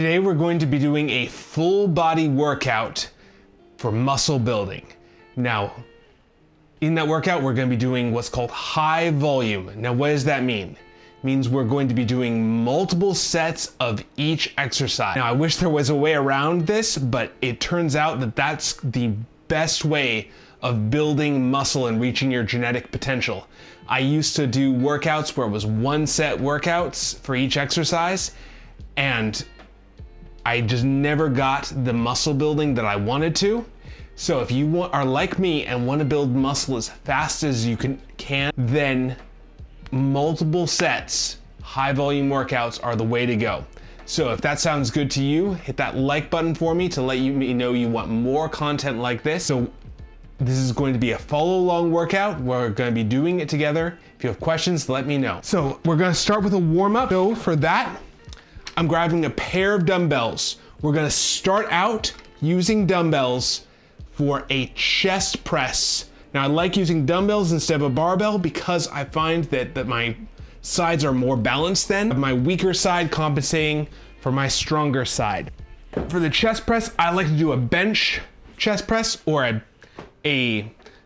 Today we're going to be doing a full body workout for muscle building. Now, in that workout, we're going to be doing what's called high volume. Now, what does that mean? It means we're going to be doing multiple sets of each exercise. Now, I wish there was a way around this, but it turns out that that's the best way of building muscle and reaching your genetic potential. I used to do workouts where it was one set workouts for each exercise, and I just never got the muscle building that I wanted to. So if you are like me and want to build muscle as fast as you can, then multiple sets, high volume workouts are the way to go. So if that sounds good to you, hit that like button for me to let me know you want more content like this. So this is going to be a follow along workout. We're going to be doing it together. If you have questions, let me know. So we're going to start with a warm up. So for that, I'm grabbing a pair of dumbbells. We're gonna start out using dumbbells for a chest press. Now I like using dumbbells instead of a barbell because I find that my sides are more balanced then. My weaker side compensating for my stronger side. For the chest press, I like to do a bench chest press or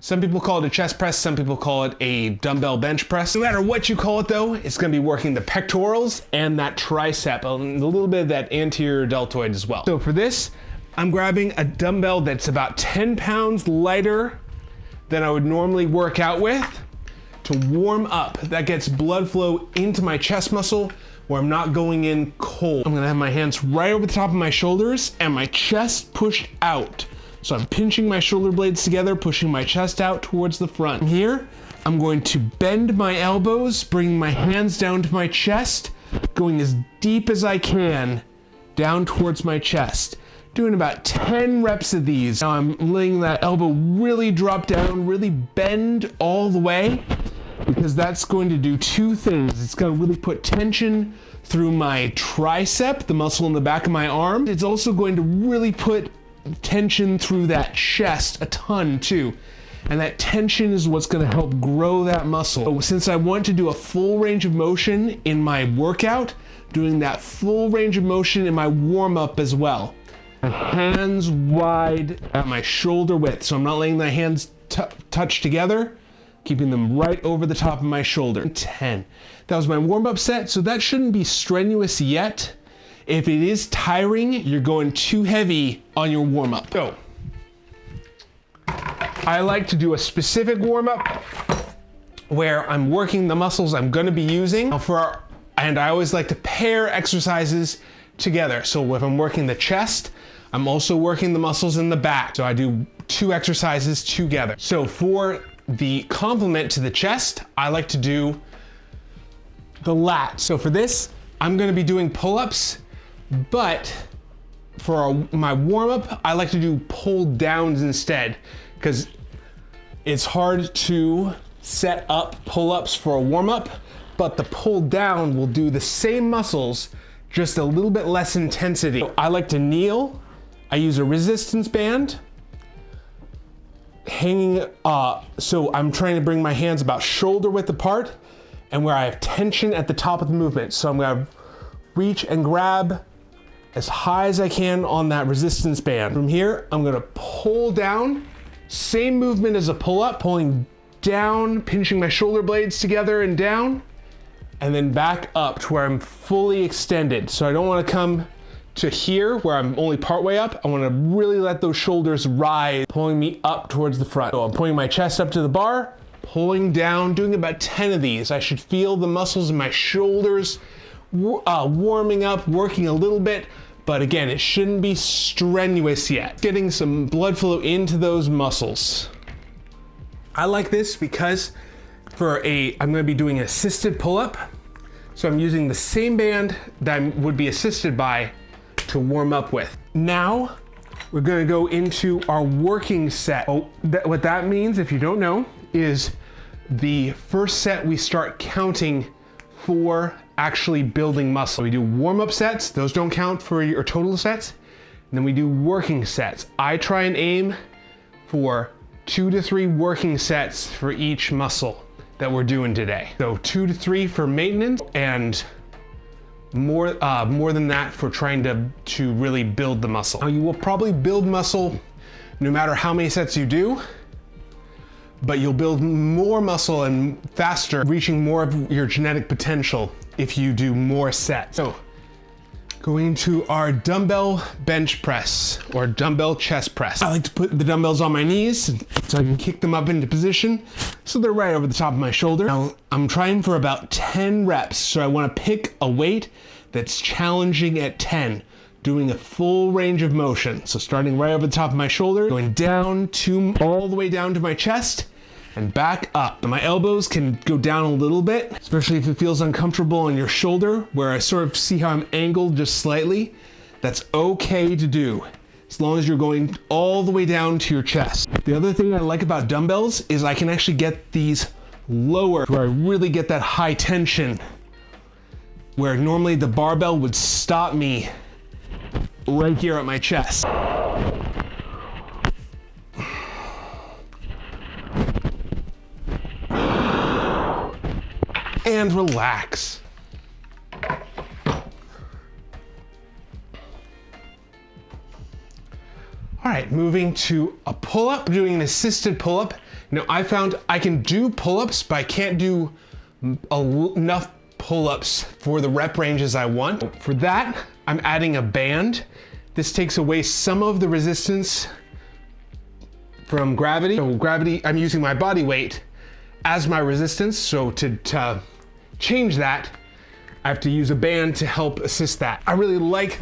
some people call it a chest press, some people call it a dumbbell bench press. No matter what you call it though, it's gonna be working the pectorals and that tricep, and a little bit of that anterior deltoid as well. So for this, I'm grabbing a dumbbell that's about 10 pounds lighter than I would normally work out with to warm up. That gets blood flow into my chest muscle where I'm not going in cold. I'm gonna have my hands right over the top of my shoulders and my chest pushed out. So I'm pinching my shoulder blades together, pushing my chest out towards the front. From here, I'm going to bend my elbows, bringing my hands down to my chest, going as deep as I can down towards my chest. Doing about 10 reps of these. Now I'm letting that elbow really drop down, really bend all the way, because that's going to do two things. It's going to really put tension through my tricep, the muscle in the back of my arm. It's also going to really put tension through that chest a ton too. And that tension is what's going to help grow that muscle. So since I want to do a full range of motion in my workout, doing that full range of motion in my warm-up as well. Hands wide at my shoulder width. So I'm not letting my hands touch together, keeping them right over the top of my shoulder. 10. That was my warm-up set, so that shouldn't be strenuous yet. If it is tiring, you're going too heavy on your warm-up. So, I like to do a specific warm-up where I'm working the muscles I'm gonna be using and I always like to pair exercises together. So if I'm working the chest, I'm also working the muscles in the back. So I do two exercises together. So for the complement to the chest, I like to do the lat. So for this, I'm gonna be doing pull-ups, but for my warm-up, I like to do pull downs instead, because it's hard to set up pull-ups for a warm-up, but the pull down will do the same muscles, just a little bit less intensity. So I like to kneel. I use a resistance band, hanging, so I'm trying to bring my hands about shoulder width apart and where I have tension at the top of the movement. So I'm gonna reach and grab as high as I can on that resistance band. From here, I'm gonna pull down, same movement as a pull-up, pulling down, pinching my shoulder blades together and down, and then back up to where I'm fully extended. So I don't wanna come to here where I'm only partway up. I wanna really let those shoulders rise, pulling me up towards the front. So I'm pulling my chest up to the bar, pulling down, doing about 10 of these. I should feel the muscles in my shoulders warming up, working a little bit, but again, it shouldn't be strenuous yet. Getting some blood flow into those muscles. I like this because I'm gonna be doing an assisted pull-up. So I'm using the same band that I would be assisted by to warm up with. Now, we're gonna go into our working set. What that means, if you don't know, is the first set we start counting for actually building muscle. We do warm-up sets, those don't count for your total sets. And then we do working sets. I try and aim for 2 to 3 working sets for each muscle that we're doing today. So 2 to 3 for maintenance and more than that for trying to really build the muscle. Now, you will probably build muscle no matter how many sets you do, but you'll build more muscle and faster, reaching more of your genetic potential if you do more sets. So, going to our dumbbell bench press or dumbbell chest press. I like to put the dumbbells on my knees so I can kick them up into position so they're right over the top of my shoulder. Now, I'm trying for about 10 reps, so I want to pick a weight that's challenging at 10, doing a full range of motion. So starting right over the top of my shoulder, going down to all the way down to my chest, and back up. And my elbows can go down a little bit, especially if it feels uncomfortable on your shoulder, where I sort of see how I'm angled just slightly. That's okay to do, as long as you're going all the way down to your chest. The other thing I like about dumbbells is I can actually get these lower, where I really get that high tension, where normally the barbell would stop me right here at my chest. And relax. All right, moving to a pull-up, doing an assisted pull-up. Now, I found I can do pull-ups, but I can't do enough pull-ups for the rep ranges I want. For that, I'm adding a band. This takes away some of the resistance from gravity. So gravity, I'm using my body weight as my resistance. So to change that, I have to use a band to help assist that. I really like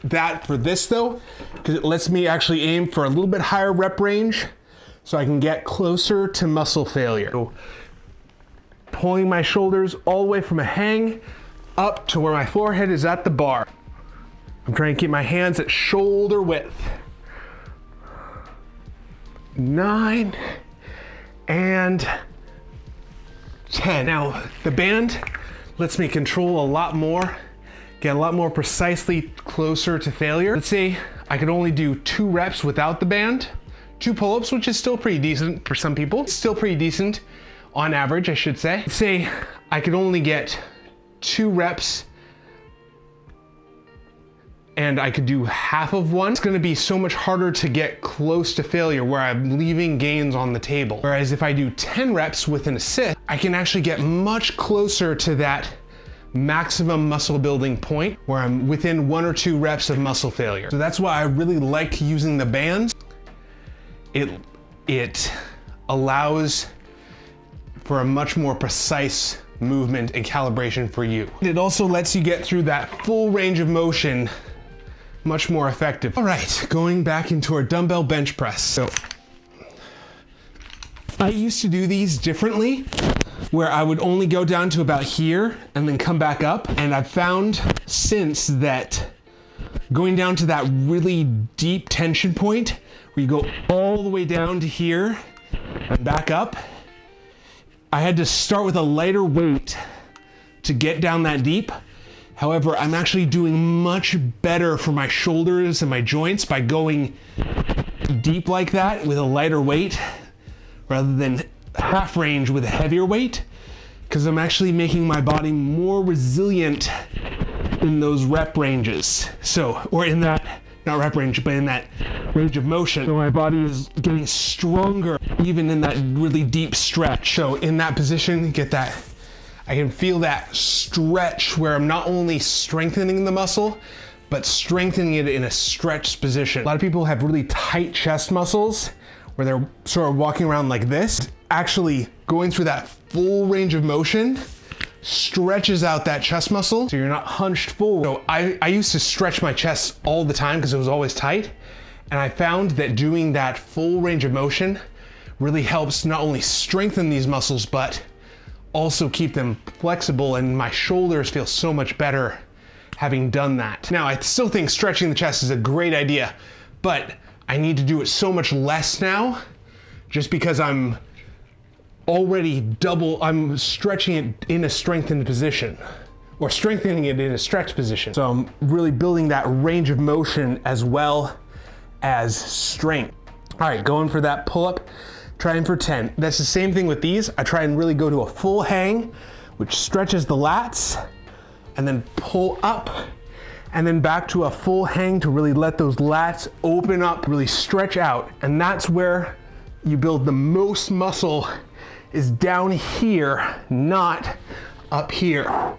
that for this though, because it lets me actually aim for a little bit higher rep range so I can get closer to muscle failure. So, pulling my shoulders all the way from a hang up to where my forehead is at the bar. I'm trying to keep my hands at shoulder width. 9 and 10. Now, the band lets me control a lot more, get a lot more precisely closer to failure. Let's say I could only do 2 reps without the band, 2 pull-ups, which is still pretty decent for some people. It's still pretty decent on average, I should say. Let's say I could only get 2 reps and I could do half of one. It's gonna be so much harder to get close to failure where I'm leaving gains on the table. Whereas if I do 10 reps with an assist, I can actually get much closer to that maximum muscle building point where I'm within 1 or 2 reps of muscle failure. So that's why I really like using the bands. It allows for a much more precise movement and calibration for you. It also lets you get through that full range of motion much more effective. All right, going back into our dumbbell bench press. So I used to do these differently, where I would only go down to about here and then come back up. And I've found since that going down to that really deep tension point, where you go all the way down to here and back up, I had to start with a lighter weight to get down that deep. However, I'm actually doing much better for my shoulders and my joints by going deep like that with a lighter weight rather than half range with a heavier weight, because I'm actually making my body more resilient in those rep ranges. So, or in that, not rep range, but in that range of motion. So my body is getting stronger even in that really deep stretch. So in that position, get that, I can feel that stretch where I'm not only strengthening the muscle, but strengthening it in a stretched position. A lot of people have really tight chest muscles where they're sort of walking around like this. Actually going through that full range of motion stretches out that chest muscle so you're not hunched forward. So I used to stretch my chest all the time because it was always tight. And I found that doing that full range of motion really helps not only strengthen these muscles, but also keep them flexible, and my shoulders feel so much better having done that. Now, I still think stretching the chest is a great idea, but I need to do it so much less now just because I'm stretching it in a strengthened position, or strengthening it in a stretched position. So I'm really building that range of motion as well as strength. All right, going for that pull-up, trying for 10. That's the same thing with these. I try and really go to a full hang, which stretches the lats, and then pull up, and then back to a full hang to really let those lats open up, really stretch out. And that's where you build the most muscle, is down here, not up here.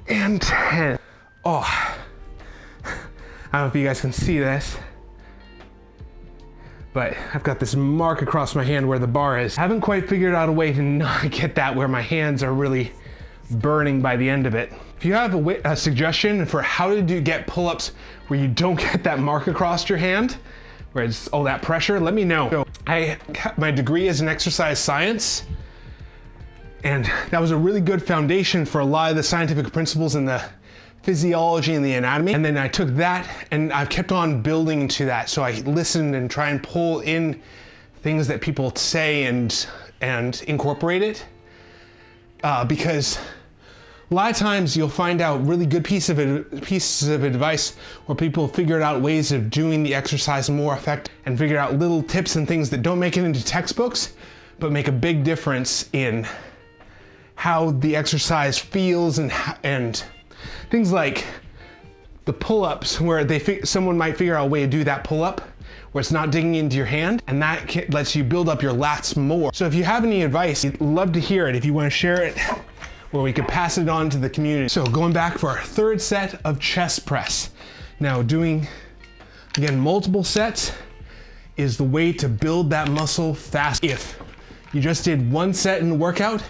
And 10. Oh, I don't know if you guys can see this, but I've got this mark across my hand where the bar is. I haven't quite figured out a way to not get that where my hands are really burning by the end of it. If you have a suggestion for how to get pull-ups where you don't get that mark across your hand, where it's all that pressure, let me know. So my degree is in exercise science, and that was a really good foundation for a lot of the scientific principles in the physiology and the anatomy. And then I took that and I've kept on building to that. So I listen and try and pull in things that people say and incorporate it. Because a lot of times you'll find out really good pieces of advice where people figured out ways of doing the exercise more effective and figured out little tips and things that don't make it into textbooks, but make a big difference in how the exercise feels and things like the pull-ups, where someone might figure out a way to do that pull-up where it's not digging into your hand, and that lets you build up your lats more. So if you have any advice, I'd love to hear it. If you want to share it, where we could pass it on to the community. So going back for our third set of chest press. Now doing, again, multiple sets is the way to build that muscle fast. If you just did one set in the workout,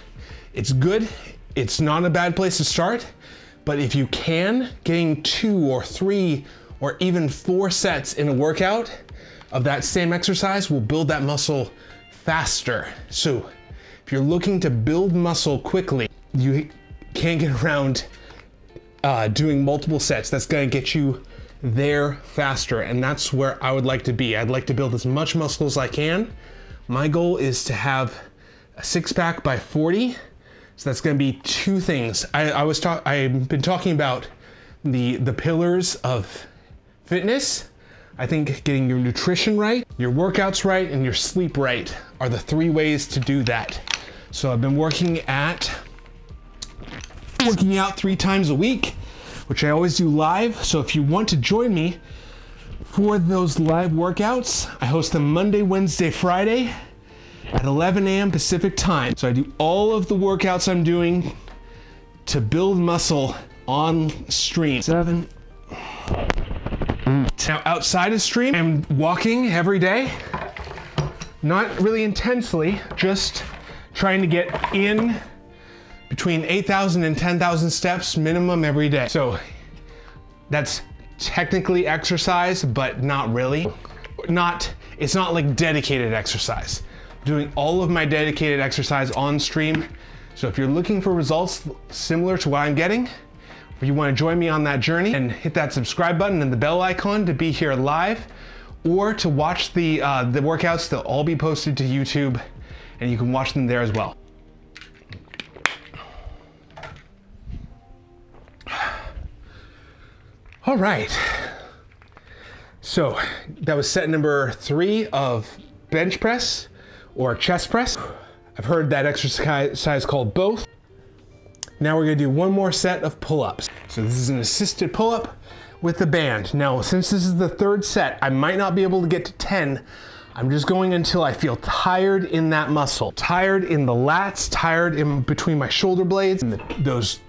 it's good. It's not a bad place to start. But if you can, getting 2 or 3 or even 4 sets in a workout of that same exercise will build that muscle faster. So if you're looking to build muscle quickly, you can't get around doing multiple sets. That's gonna get you there faster, and that's where I would like to be. I'd like to build as much muscle as I can. My goal is to have a 6-pack by 40. So that's gonna be 2 things. I've been talking about the pillars of fitness. I think getting your nutrition right, your workouts right, and your sleep right are the 3 ways to do that. So I've been working out 3 times a week, which I always do live. So if you want to join me for those live workouts, I host them Monday, Wednesday, Friday at 11 a.m. Pacific time. So I do all of the workouts I'm doing to build muscle on stream. 7. Now outside of stream, I'm walking every day. Not really intensely, just trying to get in between 8,000 and 10,000 steps minimum every day. So that's technically exercise, but not really. It's not like dedicated exercise. Doing all of my dedicated exercise on stream. So if you're looking for results similar to what I'm getting, or you want to join me on that journey, and hit that subscribe button and the bell icon to be here live, or to watch the workouts, they'll all be posted to YouTube, and you can watch them there as well. All right. So that was set number 3 of bench press or chest press. I've heard that exercise called both. Now we're gonna do one more set of pull-ups. So this is an assisted pull-up with the band. Now, since this is the 3rd set, I might not be able to get to 10. I'm just going until I feel tired in that muscle. Tired in the lats, tired in between my shoulder blades, and those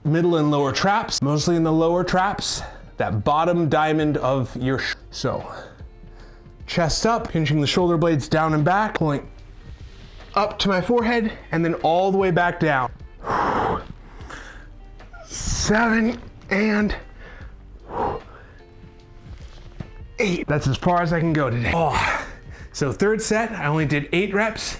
middle and lower traps, mostly in the lower traps, that bottom diamond of your so chest up, pinching the shoulder blades down and back, pulling up to my forehead, and then all the way back down. 7 and 8. That's as far as I can go today. Oh, so 3rd set, I only did 8 reps,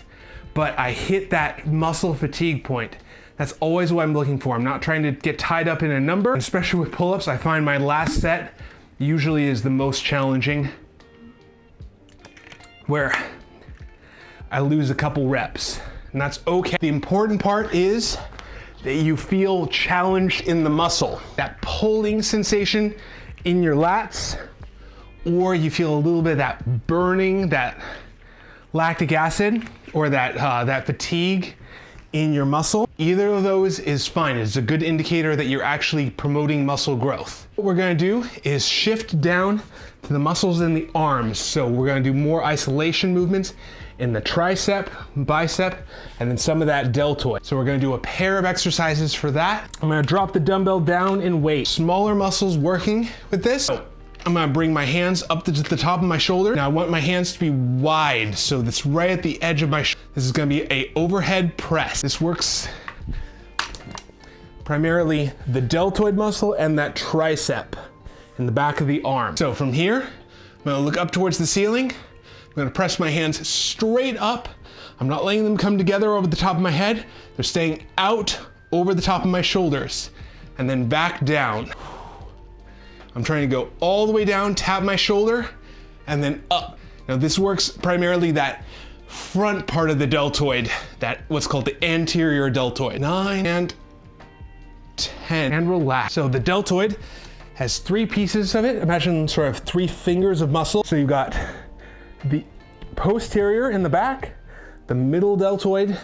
but I hit that muscle fatigue point. That's always what I'm looking for. I'm not trying to get tied up in a number. Especially with pull-ups, I find my last set usually is the most challenging, where I lose a couple reps, and that's okay. The important part is that you feel challenged in the muscle, that pulling sensation in your lats, or you feel a little bit of that burning, that lactic acid or that fatigue in your muscle. Either of those is fine. It's a good indicator that you're actually promoting muscle growth. What we're gonna do is shift down to the muscles in the arms. So we're gonna do more isolation movements in the tricep, bicep, and then some of that deltoid. So we're gonna do a pair of exercises for that. I'm gonna drop the dumbbell down in weight. Smaller muscles working with this. So I'm gonna bring my hands up to the top of my shoulder. Now I want my hands to be wide, so that's right at the edge of my shoulder. This is gonna be a overhead press. This works primarily the deltoid muscle and that tricep in the back of the arm. So from here, I'm gonna look up towards the ceiling. I'm gonna press my hands straight up. I'm not letting them come together over the top of my head. They're staying out over the top of my shoulders and then back down. I'm trying to go all the way down, tap my shoulder, and then up. Now this works primarily that front part of the deltoid, that what's called the anterior deltoid. 9 and 10, and relax. So the deltoid has 3 pieces of it. Imagine sort of 3 fingers of muscle. So you've got the posterior in the back, the middle deltoid,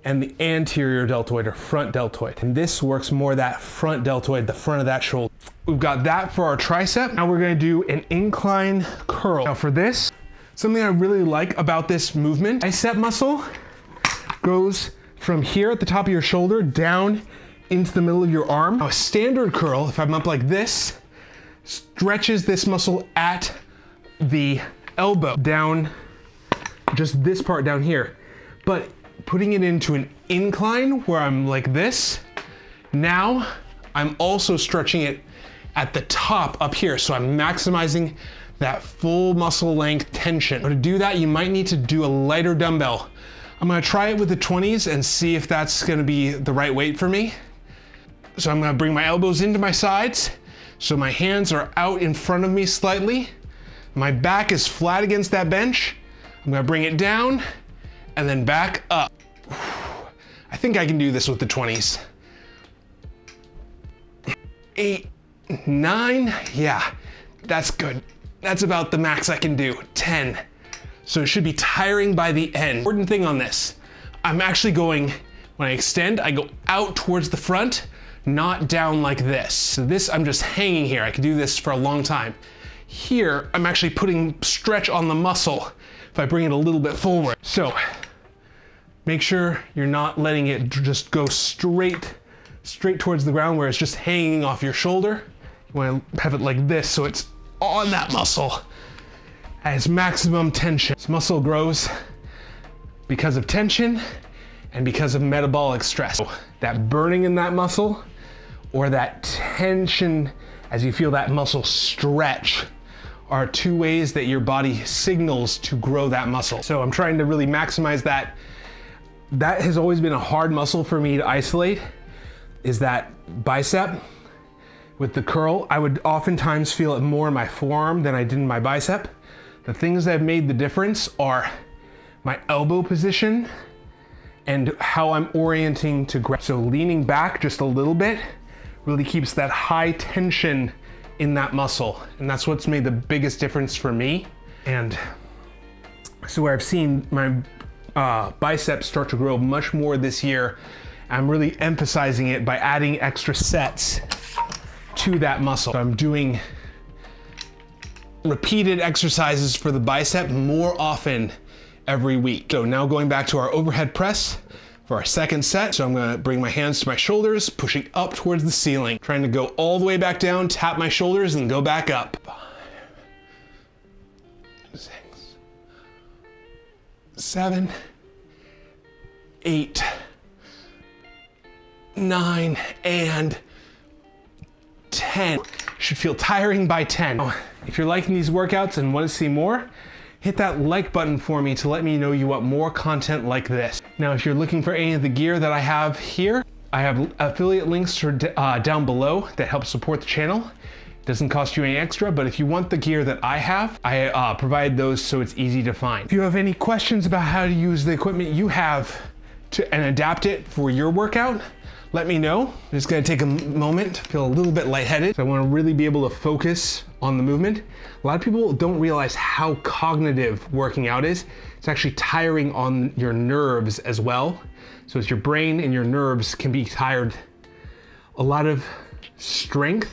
and the anterior deltoid or front deltoid. And this works more that front deltoid, the front of that shoulder. We've got that for our tricep. Now we're gonna do an incline curl. Now for this, something I really like about this movement, bicep muscle goes from here at the top of your shoulder down into the middle of your arm. Now a standard curl, if I'm up like this, stretches this muscle at the elbow down, just this part down here. But putting it into an incline where I'm like this, now I'm also stretching it at the top up here. So I'm maximizing that full muscle length tension. But to do that, you might need to do a lighter dumbbell. I'm gonna try it with the 20s and see if that's gonna be the right weight for me. So I'm gonna bring my elbows into my sides. So my hands are out in front of me slightly. My back is flat against that bench. I'm gonna bring it down and then back up. I think I can do this with the 20s. 8, 9, yeah, that's good. That's about the max I can do, 10. So it should be tiring by the end. Important thing on this, I'm actually going, when I extend, I go out towards the front, not down like this. So this, I'm just hanging here. I could do this for a long time. Here, I'm actually putting stretch on the muscle if I bring it a little bit forward. So make sure you're not letting it just go straight towards the ground where it's just hanging off your shoulder. You want to have it like this so it's on that muscle at its maximum tension. This muscle grows because of tension and because of metabolic stress. So that burning in that muscle or that tension as you feel that muscle stretch are 2 ways that your body signals to grow that muscle. So I'm trying to really maximize that. That has always been a hard muscle for me to isolate, is that bicep. With the curl, I would oftentimes feel it more in my forearm than I did in my bicep. The things that have made the difference are my elbow position and how I'm orienting to grab. So leaning back just a little bit really keeps that high tension in that muscle. And that's what's made the biggest difference for me. And so where I've seen my biceps start to grow much more this year, I'm really emphasizing it by adding extra sets to that muscle. So I'm doing repeated exercises for the bicep more often every week. So now going back to our overhead press for our second set. So I'm gonna bring my hands to my shoulders, pushing up towards the ceiling, trying to go all the way back down, tap my shoulders and go back up. 5, 6, 7, 8, 9, and 10. Should feel tiring by 10. If you're liking these workouts and want to see more, hit that like button for me to let me know you want more content like this. Now, if you're looking for any of the gear that I have here, I have affiliate links down below that help support the channel. It doesn't cost you any extra, but if you want the gear that I have, I provide those so it's easy to find. If you have any questions about how to use the equipment you have and adapt it for your workout, let me know. I'm just gonna take a moment, feel a little bit lightheaded. So I wanna really be able to focus on the movement. A lot of people don't realize how cognitive working out is. It's actually tiring on your nerves as well. So it's your brain and your nerves can be tired. A lot of strength,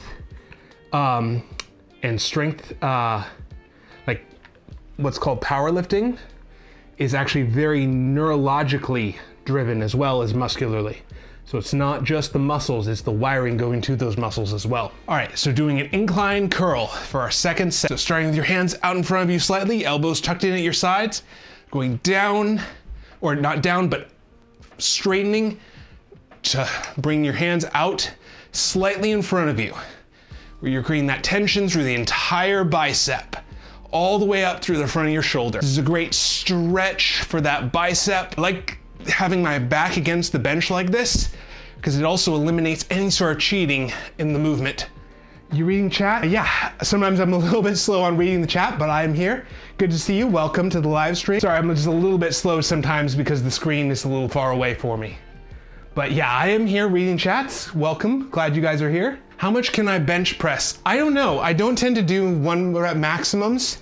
like what's called powerlifting, is actually very neurologically driven as well as muscularly. So it's not just the muscles, it's the wiring going to those muscles as well. All right, so doing an incline curl for our second set. So starting with your hands out in front of you slightly, elbows tucked in at your sides, going down, or not down, but straightening to bring your hands out slightly in front of you, where you're creating that tension through the entire bicep, all the way up through the front of your shoulder. This is a great stretch for that bicep. I like having my back against the bench like this, because it also eliminates any sort of cheating in the movement. You reading chat? Yeah, sometimes I'm a little bit slow on reading the chat, but I am here. Good to see you. Welcome to the live stream. Sorry, I'm just a little bit slow sometimes because the screen is a little far away for me. But yeah, I am here reading chats. Welcome, glad you guys are here. How much can I bench press? I don't know. I don't tend to do 1 rep maximums.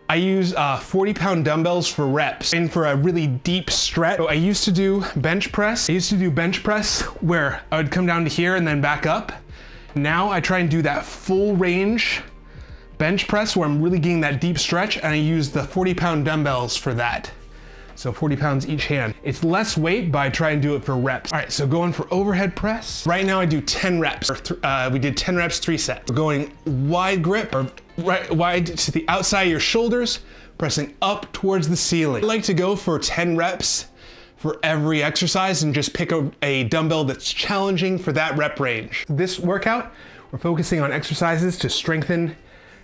I use 40-pound dumbbells for reps and for a really deep stretch. So I used to do bench press. Where I would come down to here and then back up. Now I try and do that full range bench press where I'm really getting that deep stretch, and I use the 40-pound dumbbells for that. So 40 pounds each hand. It's less weight, but I try and do it for reps. All right, so going for overhead press. Right now I do 10 reps. We did 10 reps, 3 sets. We're going wide grip, or wide to the outside of your shoulders, pressing up towards the ceiling. I like to go for 10 reps for every exercise and just pick a dumbbell that's challenging for that rep range. This workout, we're focusing on exercises to strengthen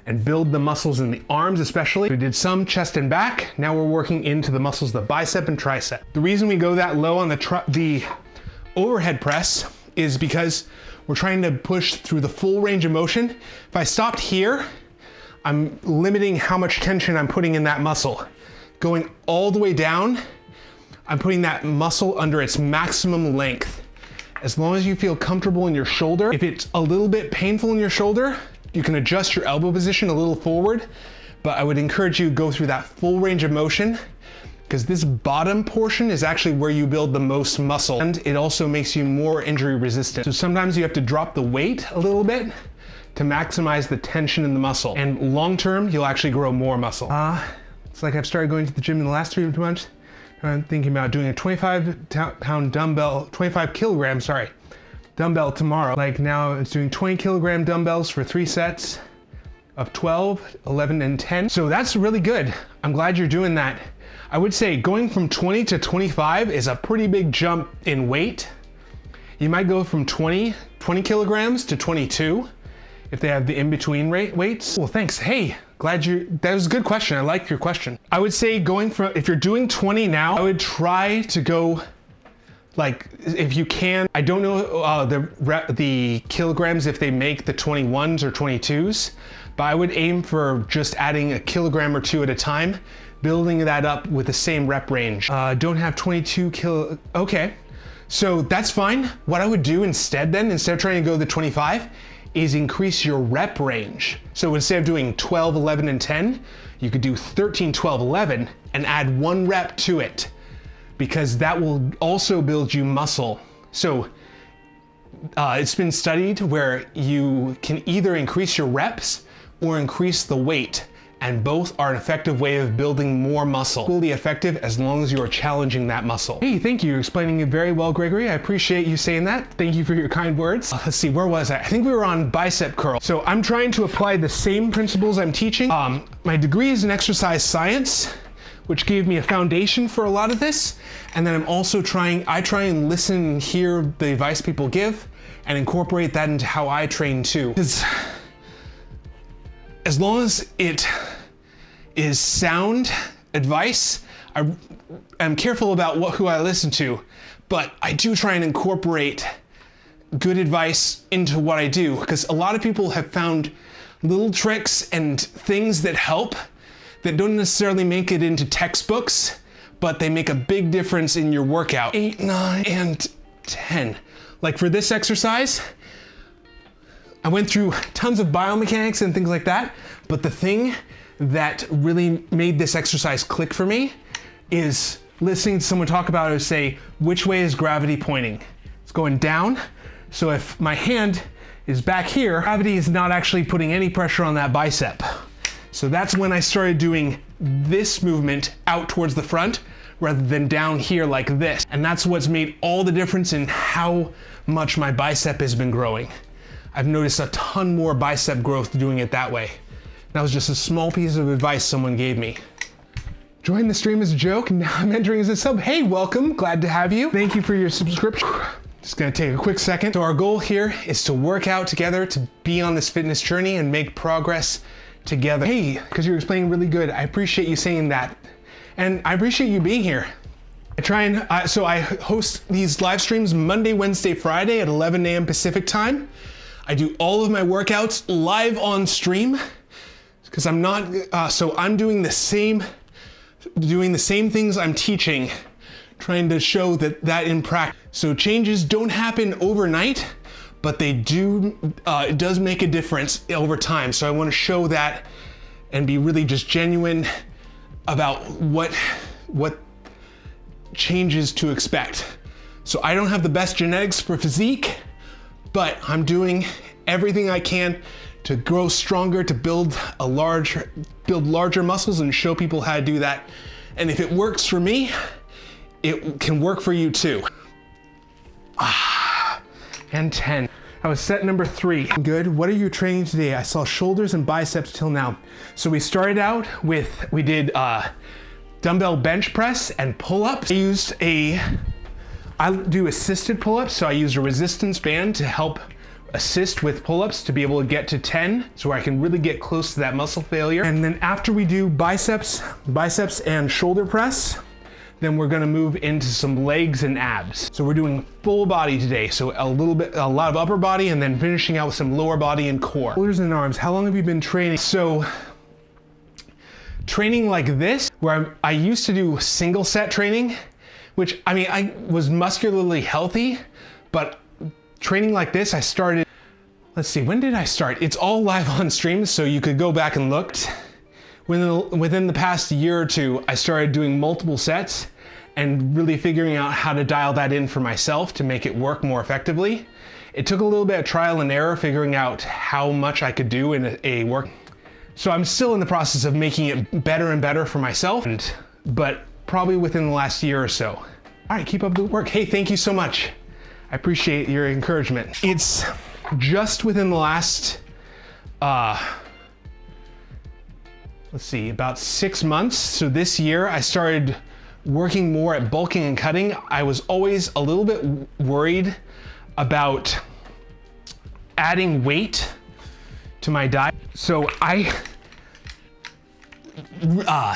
and build the muscles in the arms especially. We did some chest and back. Now we're working into the muscles of the bicep and tricep. The reason we go that low on the overhead press is because we're trying to push through the full range of motion. If I stopped here, I'm limiting how much tension I'm putting in that muscle. Going all the way down, I'm putting that muscle under its maximum length. As long as you feel comfortable in your shoulder, if it's a little bit painful in your shoulder, you can adjust your elbow position a little forward, but I would encourage you to go through that full range of motion, because this bottom portion is actually where you build the most muscle, and it also makes you more injury resistant. So sometimes you have to drop the weight a little bit to maximize the tension in the muscle, and long term, you'll actually grow more muscle. It's like I've started going to the gym in the last 3 months. I'm thinking about doing a 25-pound dumbbell, 25 kilogram, sorry, dumbbell tomorrow. Like now it's doing 20 kilogram dumbbells for 3 sets of 12, 11, and 10. So that's really good. I'm glad you're doing that. I would say going from 20 to 25 is a pretty big jump in weight. You might go from 20 kilograms to 22 if they have the in-between weights. Well, thanks. Hey, that was a good question. I like your question. I would say if you're doing 20 now, I would try to go, like, if you can, I don't know the kilograms if they make the 21s or 22s, but I would aim for just adding a kilogram or 2 at a time, building that up with the same rep range. Don't have 22 kilo, okay. So that's fine. What I would do instead of trying to go the 25, is increase your rep range. So instead of doing 12, 11, and 10, you could do 13, 12, 11, and add 1 rep to it, because that will also build you muscle. So it's been studied where you can either increase your reps or increase the weight, and both are an effective way of building more muscle. Fully effective as long as you are challenging that muscle. Hey, thank you. You're explaining it very well, Gregory. I appreciate you saying that. Thank you for your kind words. Let's see, where was I? I think we were on bicep curl. So I'm trying to apply the same principles I'm teaching. My degree is in exercise science, which gave me a foundation for a lot of this. And then I'm also I try and listen and hear the advice people give and incorporate that into how I train too. As long as it is sound advice, I'm careful about who I listen to, but I do try and incorporate good advice into what I do, because a lot of people have found little tricks and things that help that don't necessarily make it into textbooks, but they make a big difference in your workout. 8, 9, and 10. Like for this exercise, I went through tons of biomechanics and things like that, but the thing that really made this exercise click for me is listening to someone talk about it, say, which way is gravity pointing? It's going down. So if my hand is back here, gravity is not actually putting any pressure on that bicep. So that's when I started doing this movement out towards the front rather than down here like this. And that's what's made all the difference in how much my bicep has been growing. I've noticed a ton more bicep growth doing it that way. That was just a small piece of advice someone gave me. Join the stream as a joke, and now I'm entering as a sub. Hey, welcome, glad to have you. Thank you for your subscription. Just gonna take a quick second. So our goal here is to work out together, to be on this fitness journey and make progress together. Hey, because you're explaining really good. I appreciate you saying that. And I appreciate you being here. I host these live streams Monday, Wednesday, Friday at 11 a.m. Pacific time. I do all of my workouts live on stream because I'm doing the same things I'm teaching, trying to show that in practice. So changes don't happen overnight, but they do, it does make a difference over time. So I want to show that and be really just genuine about what changes to expect. So I don't have the best genetics for physique, but I'm doing everything I can to grow stronger, to build larger muscles and show people how to do that. And if it works for me, it can work for you too. And 10. I was set number 3. Good. What are you training today? I saw shoulders and biceps till now. So we started out with, we did dumbbell bench press and pull-ups. I do assisted pull-ups, so I used a resistance band to help assist with pull-ups to be able to get to 10, so where I can really get close to that muscle failure. And then after we do biceps and shoulder press, then we're gonna move into some legs and abs. So we're doing full body today, so a lot of upper body, and then finishing out with some lower body and core. Shoulders and arms, how long have you been training? So, training like this, where I used to do single set training, which, I mean, I was muscularly healthy, but training like this, I started, let's see, when did I start? It's all live on stream, so you could go back and look. Within the past year or two, I started doing multiple sets and really figuring out how to dial that in for myself to make it work more effectively. It took a little bit of trial and error figuring out how much I could do in a work. So I'm still in the process of making it better and better for myself, but probably within the last year or so. All right, keep up the work. Hey, thank you so much. I appreciate your encouragement. It's just within the last, let's see, about 6 months. So this year I started working more at bulking and cutting. I was always a little bit worried about adding weight to my diet. So I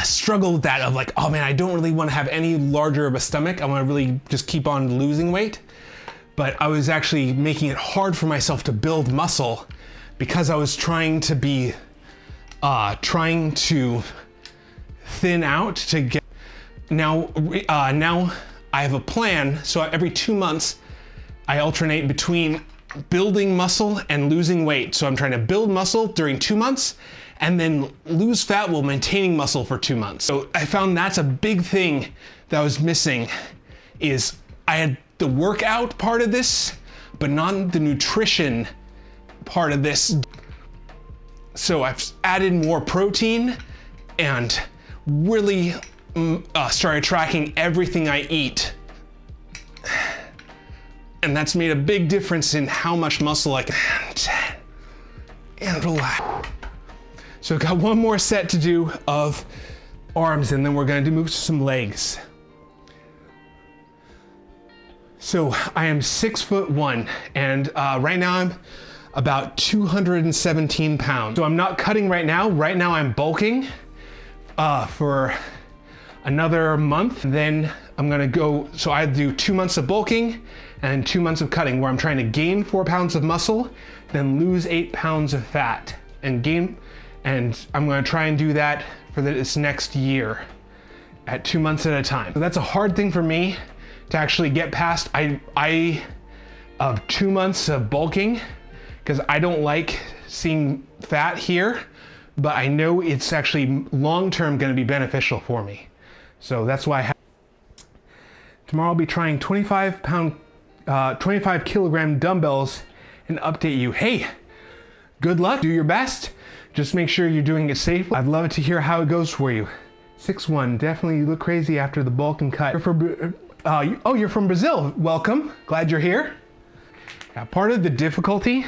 struggle with that of like, oh man, I don't really want to have any larger of a stomach. I want to really just keep on losing weight. But I was actually making it hard for myself to build muscle because I was trying to thin out to get. Now I have a plan. So every 2 months, I alternate between building muscle and losing weight. So I'm trying to build muscle during 2 months and then lose fat while maintaining muscle for 2 months. So I found that's a big thing that I was missing, is I had the workout part of this, but not the nutrition part of this. So I've added more protein and really started tracking everything I eat. And that's made a big difference in how much muscle I can, and relax. So I've got one more set to do of arms, and then we're gonna move to some legs. So I am 6'1", and right now I'm about 217 pounds. So I'm not cutting right now. Right now I'm bulking for another month. And then I'm gonna go, so I do 2 months of bulking and 2 months of cutting, where I'm trying to gain 4 pounds of muscle, then lose 8 pounds of fat and gain. And I'm gonna try and do that for this next year at 2 months at a time. So that's a hard thing for me to actually get past. I of 2 months of bulking because I don't like seeing fat here, but I know it's actually long-term gonna be beneficial for me. So that's why tomorrow I'll be trying 25 kilogram dumbbells and update you. Hey, good luck, do your best. Just make sure you're doing it safely. I'd love to hear how it goes for you. 6'1", definitely you look crazy after the bulk and cut. You're from Brazil, welcome, glad you're here. Now, part of the difficulty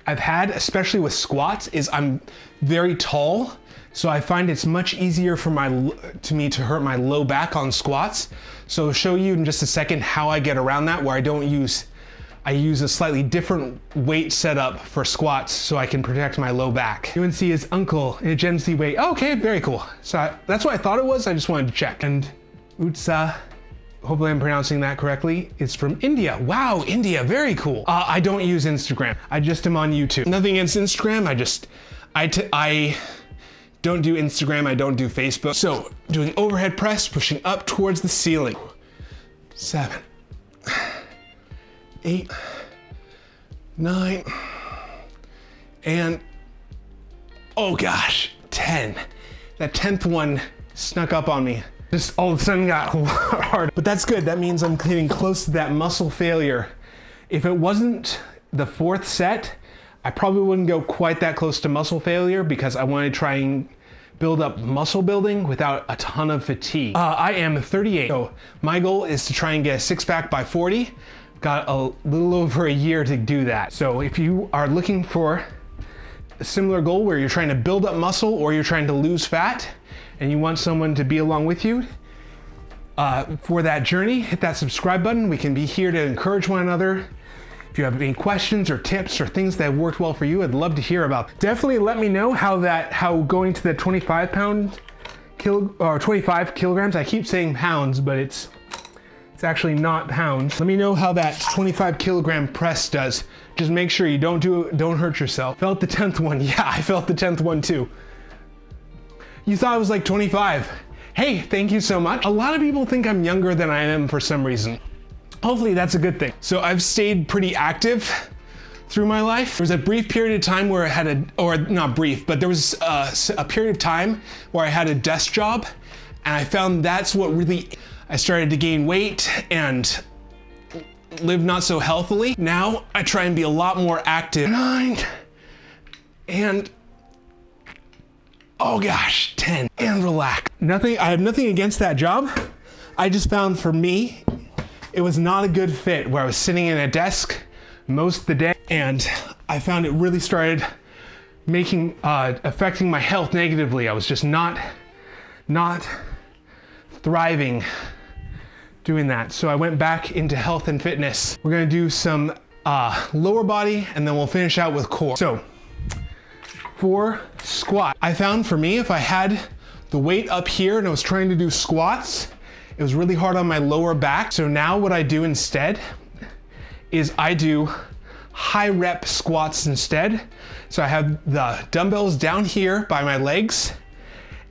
I've had, especially with squats, is I'm very tall, so I find it's much easier for me to hurt my low back on squats. So I'll show you in just a second how I get around that, where I use a slightly different weight setup for squats so I can protect my low back. UNC is uncle in a Gen Z weight. Oh, okay, very cool. So that's what I thought it was, I just wanted to check. And Utsa, hopefully I'm pronouncing that correctly, is from India. Wow, India, very cool. I don't use Instagram. I just am on YouTube. Nothing against Instagram, I don't do Instagram, I don't do Facebook. So doing overhead press, pushing up towards the ceiling. 7, 8, 9, and oh gosh, 10. That 10th one snuck up on me. Just all of a sudden got hard. But that's good, that means I'm getting close to that muscle failure. If it wasn't the 4th set, I probably wouldn't go quite that close to muscle failure because I want to try and build up muscle building without a ton of fatigue. I am 38, so my goal is to try and get a 6-pack by 40. Got a little over a year to do that. So if you are looking for a similar goal where you're trying to build up muscle or you're trying to lose fat and you want someone to be along with you for that journey, hit that subscribe button. We can be here to encourage one another. If you have any questions or tips or things that have worked well for you, I'd love to hear about. Definitely let me know how going to the 25 kilograms, I keep saying pounds, but it's actually not pounds. Let me know how that 25 kilogram press does. Just make sure you don't hurt yourself. Felt the 10th one. Yeah, I felt the 10th one too. You thought it was like 25. Hey, thank you so much. A lot of people think I'm younger than I am for some reason. Hopefully that's a good thing. So I've stayed pretty active through my life. There was a brief period of time where I had not brief, but there was a period of time where I had a desk job, and I found that's what really, I started to gain weight and live not so healthily. Now I try and be a lot more active. 9, and oh gosh, 10, and relax. I have nothing against that job. I just found for me, it was not a good fit where I was sitting in a desk most of the day, and I found it really started affecting my health negatively. I was just not thriving doing that. So I went back into health and fitness. We're gonna do some lower body and then we'll finish out with core. So for squat, I found for me, if I had the weight up here and I was trying to do squats, it was really hard on my lower back. So now what I do instead is I do high rep squats instead. So I have the dumbbells down here by my legs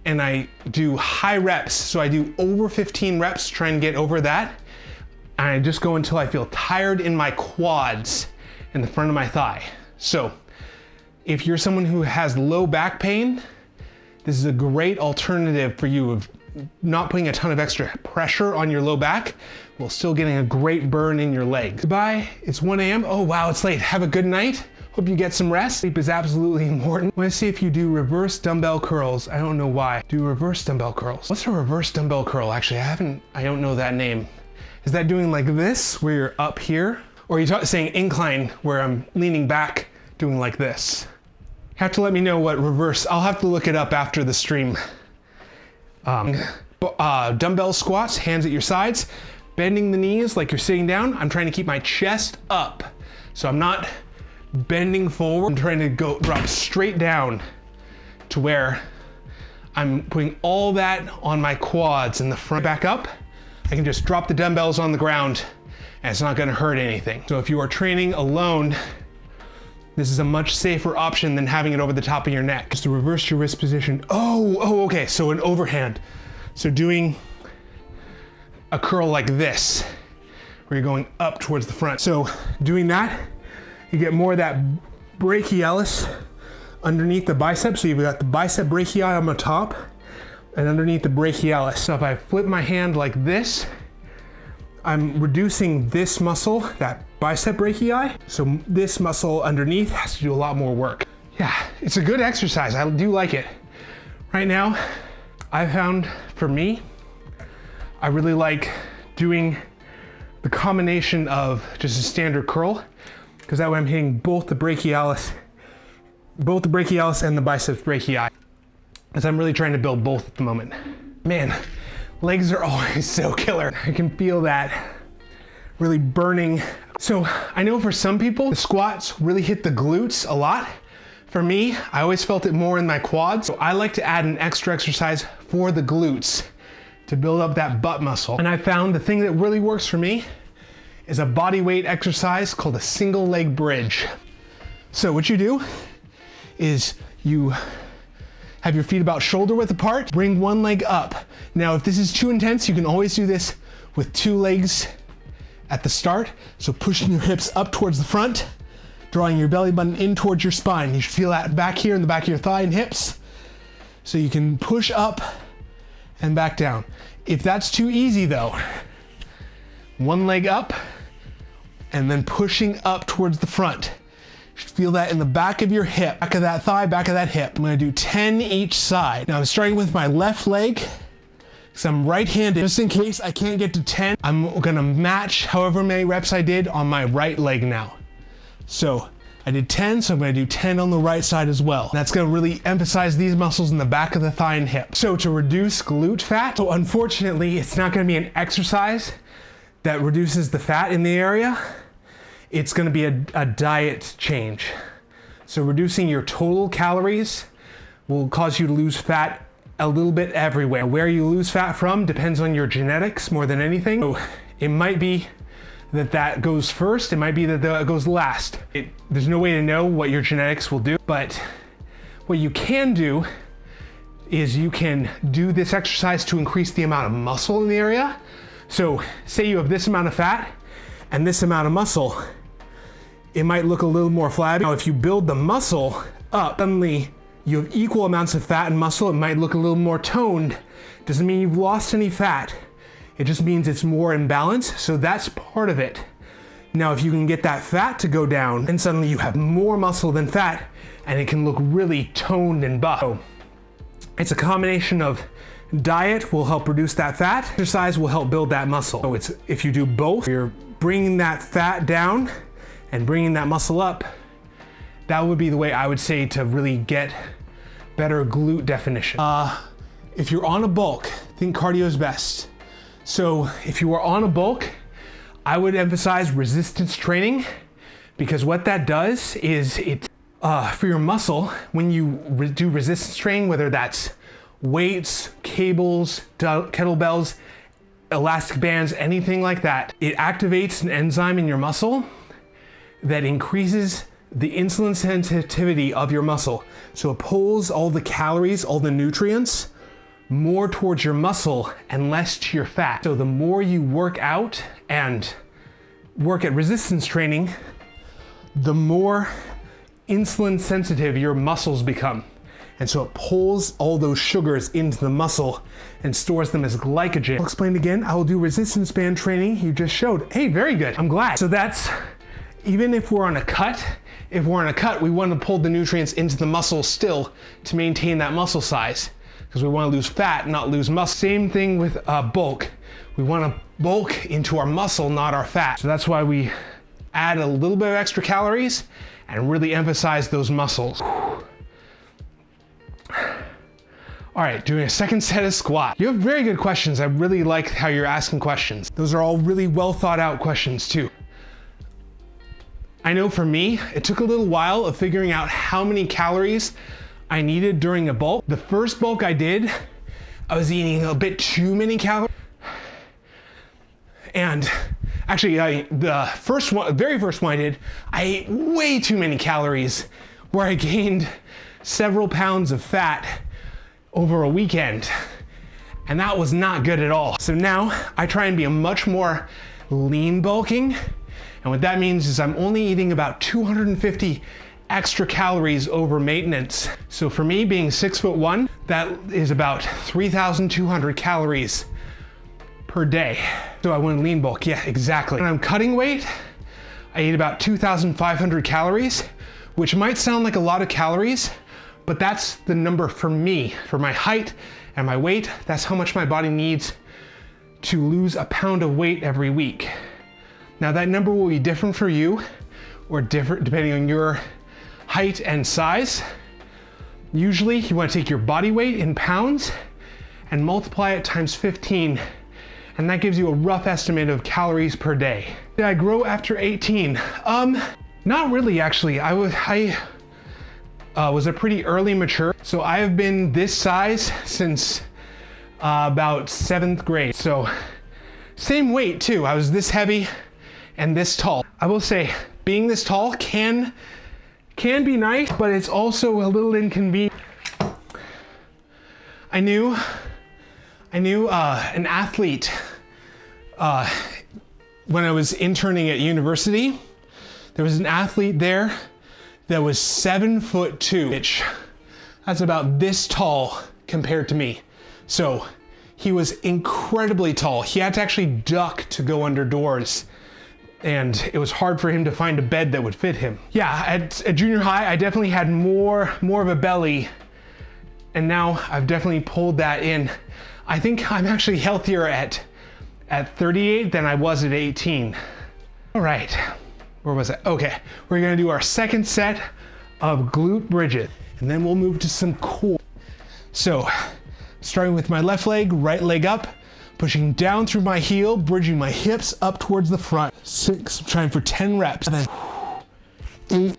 and I do high reps. So I do over 15 reps, try and get over that. And I just go until I feel tired in my quads in the front of my thigh. So if you're someone who has low back pain, this is a great alternative for you of not putting a ton of extra pressure on your low back while still getting a great burn in your legs. Goodbye, it's 1 a.m. Oh wow, it's late. Have a good night. Hope you get some rest. Sleep is absolutely important. I want to see if you do reverse dumbbell curls. I don't know why. Do reverse dumbbell curls. What's a reverse dumbbell curl? Actually, I don't know that name. Is that doing like this, where you're up here? Or are you saying incline, where I'm leaning back, doing like this? Have to let me know what reverse, I'll have to look it up after the stream. Dumbbell squats, hands at your sides, bending the knees like you're sitting down. I'm trying to keep my chest up. So I'm not bending forward. I'm trying to drop straight down to where I'm putting all that on my quads in the front. Back up, I can just drop the dumbbells on the ground and it's not gonna hurt anything. So if you are training alone, this is a much safer option than having it over the top of your neck. Just to reverse your wrist position. Oh, okay, so an overhand. So doing a curl like this, where you're going up towards the front. So doing that, you get more of that brachialis underneath the bicep. So you've got the bicep brachii on the top and underneath the brachialis. So if I flip my hand like this, I'm reducing this muscle, that bicep brachii. So this muscle underneath has to do a lot more work. Yeah, it's a good exercise. I do like it. Right now, I found for me, I really like doing the combination of just a standard curl, because that way I'm hitting both the brachialis and the biceps brachii, because I'm really trying to build both at the moment. Man, legs are always so killer. I can feel that really burning. So I know for some people, the squats really hit the glutes a lot. For me, I always felt it more in my quads. So I like to add an extra exercise for the glutes to build up that butt muscle. And I found the thing that really works for me is a body weight exercise called a single leg bridge. So what you do is you have your feet about shoulder width apart, bring one leg up. Now, if this is too intense, you can always do this with two legs at the start. So pushing your hips up towards the front, drawing your belly button in towards your spine. You should feel that back here in the back of your thigh and hips. So you can push up and back down. If that's too easy though, one leg up and then pushing up towards the front. You should feel that in the back of your hip, back of that thigh, back of that hip. I'm gonna do 10 each side. Now I'm starting with my left leg, because I'm right-handed. Just in case I can't get to 10, I'm gonna match however many reps I did on my right leg now. So I did 10, so I'm gonna do 10 on the right side as well. That's gonna really emphasize these muscles in the back of the thigh and hip. So to reduce glute fat, so unfortunately, it's not gonna be an exercise that reduces the fat in the area. It's gonna be a diet change. So reducing your total calories will cause you to lose fat a little bit everywhere. Where you lose fat from depends on your genetics more than anything. So it might be that goes first, it might be that goes last. There's no way to know what your genetics will do, but what you can do is you can do this exercise to increase the amount of muscle in the area. So say you have this amount of fat and this amount of muscle, it might look a little more flabby. Now if you build the muscle up, suddenly you have equal amounts of fat and muscle, it might look a little more toned. Doesn't mean you've lost any fat. It just means it's more in balance, so that's part of it. Now, if you can get that fat to go down, then suddenly you have more muscle than fat, and it can look really toned and buff. So it's a combination of diet will help reduce that fat, exercise will help build that muscle. So if you do both, you're bringing that fat down and bringing that muscle up. That would be the way I would say to really get better glute definition. If you're on a bulk, I think cardio is best. So if you are on a bulk, I would emphasize resistance training, because what that does is for your muscle, when you do resistance training, whether that's weights, cables, kettlebells, elastic bands, anything like that, it activates an enzyme in your muscle that increases the insulin sensitivity of your muscle. So it pulls all the calories, all the nutrients, more towards your muscle and less to your fat. So the more you work out and work at resistance training, the more insulin sensitive your muscles become. And so it pulls all those sugars into the muscle and stores them as glycogen. I'll explain again. I will do resistance band training. You just showed. Hey, very good. I'm glad. So that's, even if we're on a cut, we want to pull the nutrients into the muscle still to maintain that muscle size, because we want to lose fat, not lose muscle. Same thing with bulk. We want to bulk into our muscle, not our fat. So that's why we add a little bit of extra calories and really emphasize those muscles. All right, doing a second set of squat. You have very good questions. I really like how you're asking questions. Those are all really well thought out questions too. I know for me, it took a little while of figuring out how many calories I needed during a bulk. The first bulk I did, I was eating a bit too many calories. And actually, the very first one I did, I ate way too many calories, where I gained several pounds of fat over a weekend. And that was not good at all. So now I try and be a much more lean bulking. And what that means is I'm only eating about 250 extra calories over maintenance. So for me, being 6'1", that is about 3,200 calories per day. So I want to lean bulk, yeah, exactly. When I'm cutting weight, I eat about 2,500 calories, which might sound like a lot of calories, but that's the number for me. For my height and my weight, that's how much my body needs to lose a pound of weight every week. Now that number will be different for you, or different depending on your height and size. Usually you want to take your body weight in pounds and multiply it times 15, and that gives you a rough estimate of calories per day. Did I grow after 18? Not really, actually. I was a pretty early mature, so I have been this size since about 7th grade. So same weight too. I was this heavy and this tall. I will say being this tall can be nice, but it's also a little inconvenient. I knew an athlete when I was interning at university. There was an athlete there that was 7'2", which that's about this tall compared to me. So he was incredibly tall. He had to actually duck to go under doors, and it was hard for him to find a bed that would fit him. Yeah, at junior high, I definitely had more of a belly, and now I've definitely pulled that in. I think I'm actually healthier at 38 than I was at 18. All right, where was it? Okay, we're gonna do our second set of glute bridges, and then we'll move to some core. So, starting with my left leg, right leg up, pushing down through my heel, bridging my hips up towards the front. 6, trying for 10 reps. 7, 8,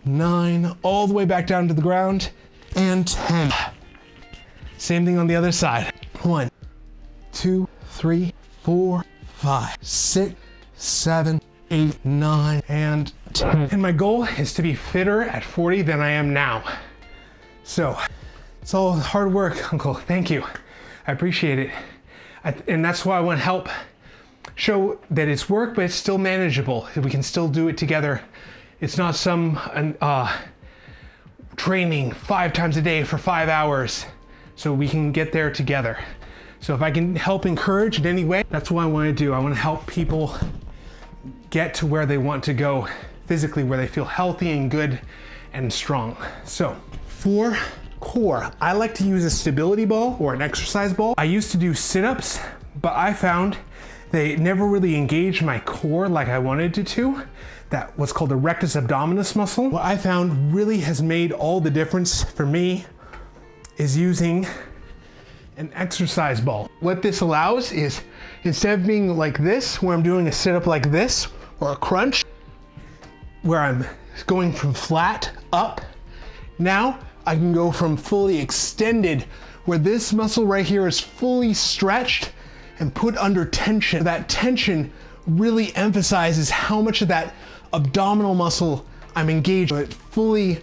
9, all the way back down to the ground, and 10. Same thing on the other side. 1, 2, 3, 4, 5, 6, 7, 8, 9, and 10. And my goal is to be fitter at 40 than I am now. So, it's all hard work, Uncle. Thank you. I appreciate it. And that's why I want to help show that it's work, but it's still manageable. We can still do it together. It's not some training 5 times a day for 5 hours, so we can get there together. So if I can help encourage in any way, that's what I want to do. I want to help people get to where they want to go physically, where they feel healthy and good and strong. So for core, I like to use a stability ball or an exercise ball. I used to do sit-ups, but I found they never really engaged my core like I wanted it to. That what's called the rectus abdominis muscle. What I found really has made all the difference for me is using an exercise ball. What this allows is, instead of being like this, where I'm doing a sit-up like this, or a crunch, where I'm going from flat up, now I can go from fully extended, where this muscle right here is fully stretched and put under tension. That tension really emphasizes how much of that abdominal muscle I'm engaged. It fully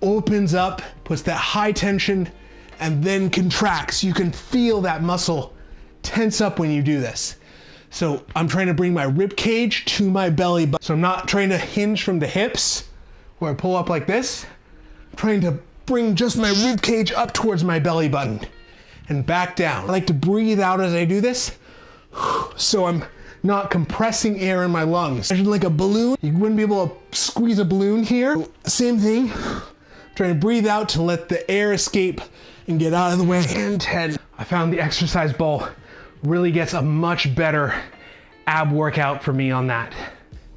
opens up, puts that high tension, and then contracts. You can feel that muscle tense up when you do this. So I'm trying to bring my rib cage to my belly button. So I'm not trying to hinge from the hips, where I pull up like this. I'm trying to bring just my rib cage up towards my belly button and back down. I like to breathe out as I do this, so I'm not compressing air in my lungs. Imagine like a balloon. You wouldn't be able to squeeze a balloon here. Same thing. I'm trying to breathe out to let the air escape and get out of the way. And 10. I found the exercise ball really gets a much better ab workout for me on that.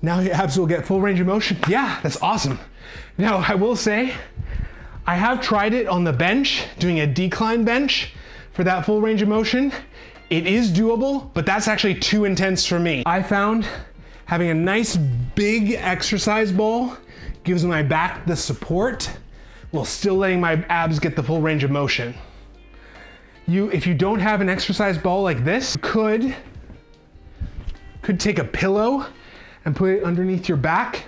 Now your abs will get full range of motion. Yeah, that's awesome. Now I will say, I have tried it on the bench, doing a decline bench for that full range of motion. It is doable, but that's actually too intense for me. I found having a nice big exercise ball gives my back the support while still letting my abs get the full range of motion. If you don't have an exercise ball like this, you could take a pillow and put it underneath your back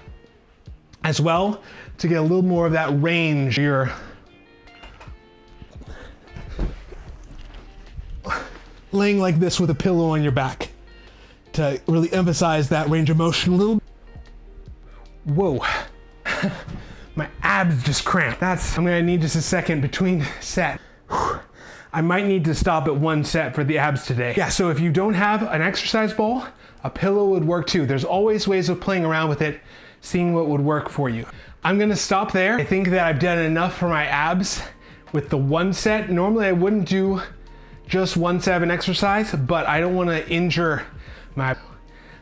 as well to get a little more of that range. You're laying like this with a pillow on your back to really emphasize that range of motion a little. Whoa. My abs just cramped. I'm gonna need just a second between set. I might need to stop at 1 set for the abs today. Yeah, so if you don't have an exercise ball, a pillow would work too. There's always ways of playing around with it, seeing what would work for you. I'm gonna stop there. I think that I've done enough for my abs with the 1 set. Normally I wouldn't do just 1 set of an exercise, but I don't wanna injure my,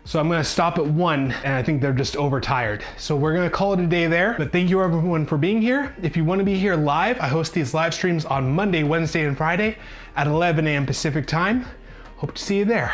so I'm gonna stop at 1, and I think they're just overtired. So we're gonna call it a day there, but thank you everyone for being here. If you wanna be here live, I host these live streams on Monday, Wednesday, and Friday at 11 a.m. Pacific time. Hope to see you there.